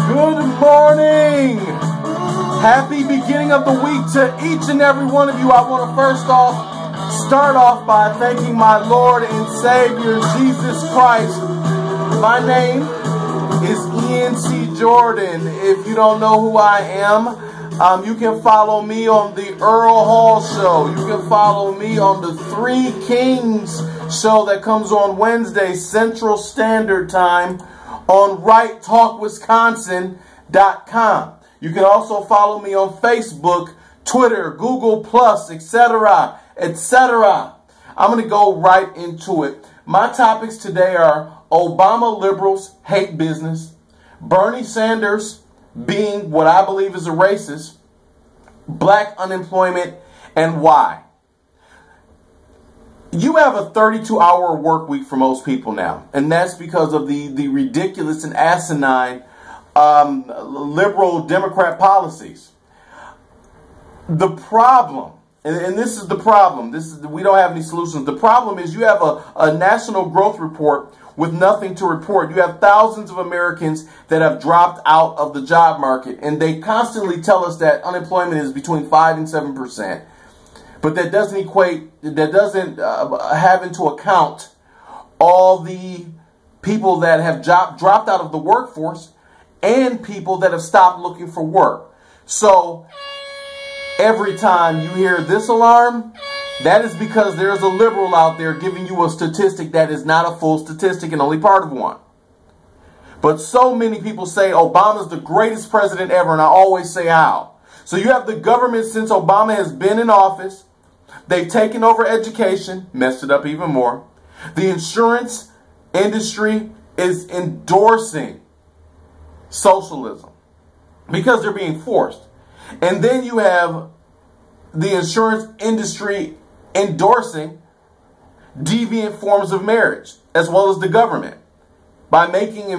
Good morning. Happy beginning of the week to each and every one of you. I want to start off by thanking my Lord and Savior, Jesus Christ. My name is E.N.C. Jordan. If you don't know who I am, you can follow me on the Earl Hall Show. You can follow me on the Three Kings Show that comes on Wednesday, Central Standard Time, on righttalkwisconsin.com. You can also follow me on Facebook, Twitter, Google+, etc., etc. I'm going to go right into it. My topics today are Obama liberals hate business, Bernie Sanders being what I believe is a racist, black unemployment, and why. You have a 32-hour work week for most people now, and that's because of the ridiculous and asinine liberal Democrat policies. The problem, and this is the problem, we don't have any solutions. The problem is you have a national growth report with nothing to report. You have thousands of Americans that have dropped out of the job market, and they constantly tell us that unemployment is between 5 and 7%. But that doesn't have into account all the people that have dropped out of the workforce and people that have stopped looking for work. So every time you hear this alarm, that is because there's a liberal out there giving you a statistic that is not a full statistic and only part of one. But so many people say Obama's the greatest president ever, and I always say how. So you have the government, since Obama has been in office, they've taken over education, messed it up even more. The insurance industry is endorsing socialism because they're being forced. And then you have the insurance industry endorsing deviant forms of marriage, as well as the government, by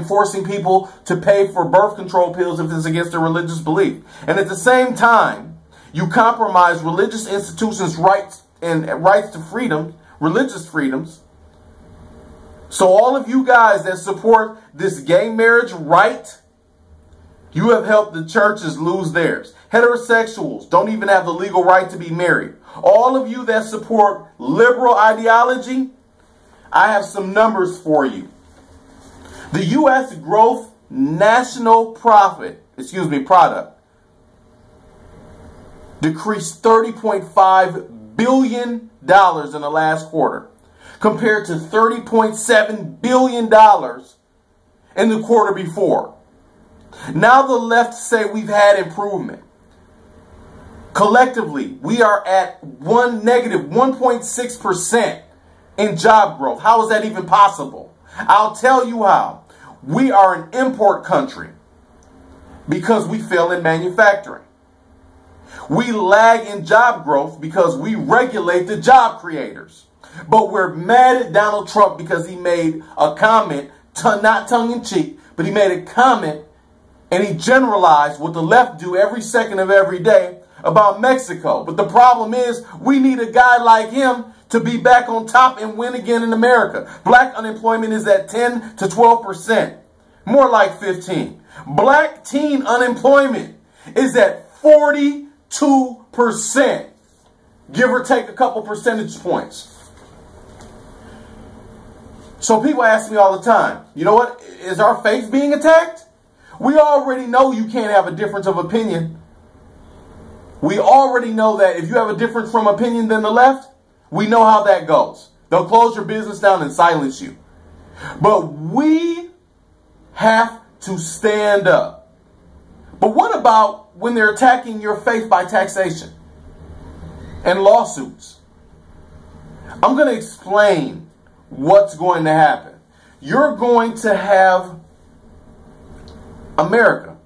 forcing people to pay for birth control pills if it's against their religious belief. And at the same time, you compromise religious institutions' rights to freedom, religious freedoms. So all of you guys that support this gay marriage right, you have helped the churches lose theirs. Heterosexuals don't even have the legal right to be married. All of you that support liberal ideology, I have some numbers for you. The U.S. gross national product decreased $30.5 billion in the last quarter, compared to $30.7 billion in the quarter before. Now the left say we've had improvement. Collectively, we are at negative 1.6% in job growth. How is that even possible? I'll tell you how. We are an import country because we fail in manufacturing. We lag in job growth because we regulate the job creators. But we're mad at Donald Trump because he made a comment, not tongue-in-cheek, but he made a comment and he generalized what the left do every second of every day about Mexico. But the problem is we need a guy like him to be back on top and win again in America. Black unemployment is at 10 to 12%, more like 15. Black teen unemployment is at 42%, give or take a couple percentage points. So people ask me all the time, you know what, is our faith being attacked? We already know you can't have a difference of opinion. We already know that if you have a difference from opinion than the left, we know how that goes. They'll close your business down and silence you. But we have to stand up. But what about when they're attacking your faith by taxation and lawsuits? I'm going to explain what's going to happen. You're going to have America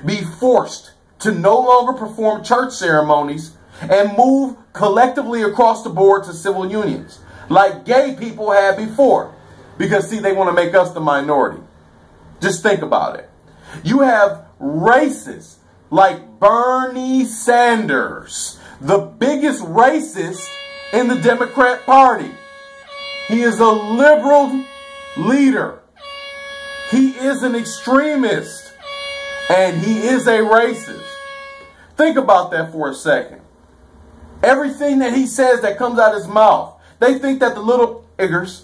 be forced to no longer perform church ceremonies and move collectively across the board to civil unions like gay people had before. Because, see, they want to make us the minority. Just think about it. You have racists like Bernie Sanders, the biggest racist in the Democrat Party. He is a liberal leader. He is an extremist. And he is a racist. Think about that for a second. Everything that he says that comes out of his mouth, they think that the little niggers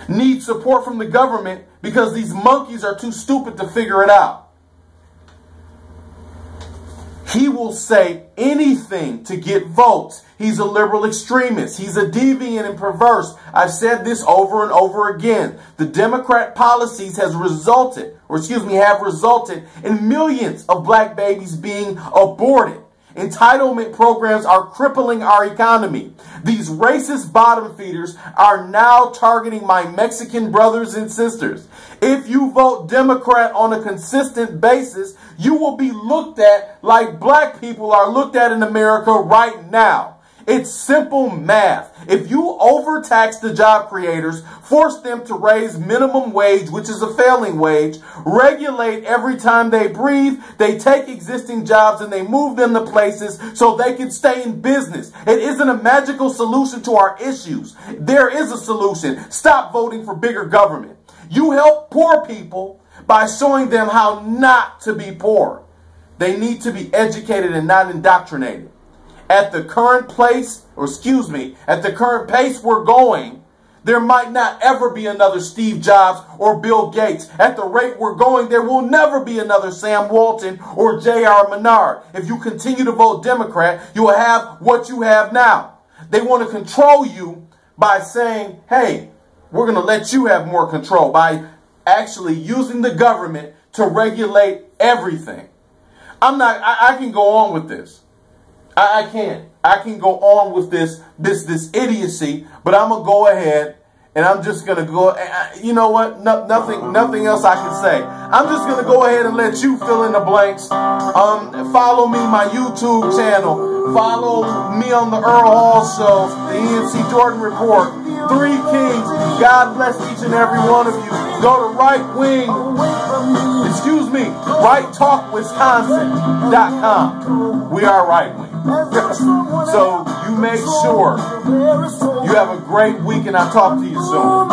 need support from the government because these monkeys are too stupid to figure it out. He will say anything to get votes. He's a liberal extremist. He's a deviant and perverse. I've said this over and over again. The Democrat policies have resulted in millions of black babies being aborted. Entitlement programs are crippling our economy. These racist bottom feeders are now targeting my Mexican brothers and sisters. If you vote Democrat on a consistent basis, you will be looked at like black people are looked at in America right now. It's simple math. If you overtax the job creators, force them to raise minimum wage, which is a failing wage, regulate every time they breathe, they take existing jobs and they move them to places so they can stay in business. It isn't a magical solution to our issues. There is a solution. Stop voting for bigger government. You help poor people by showing them how not to be poor. They need to be educated and not indoctrinated. At the current pace we're going, there might not ever be another Steve Jobs or Bill Gates. At the rate we're going, there will never be another Sam Walton or J.R. Menard. If you continue to vote Democrat, you will have what you have now. They want to control you by saying, hey, we're going to let you have more control by actually using the government to regulate everything. I can go on with this. I can go on with this idiocy, but I'm going to go ahead and I'm just going to go, you know what? Nothing else I can say. I'm just going to go ahead and let you fill in the blanks. Follow me, my YouTube channel. Follow me on the Earl Hall Show, the ENC Jordan Report, Three Kings. God bless each and every one of you. Go to righttalkwisconsin.com. We are right wing. So you make sure you have a great week, and I'll talk to you soon.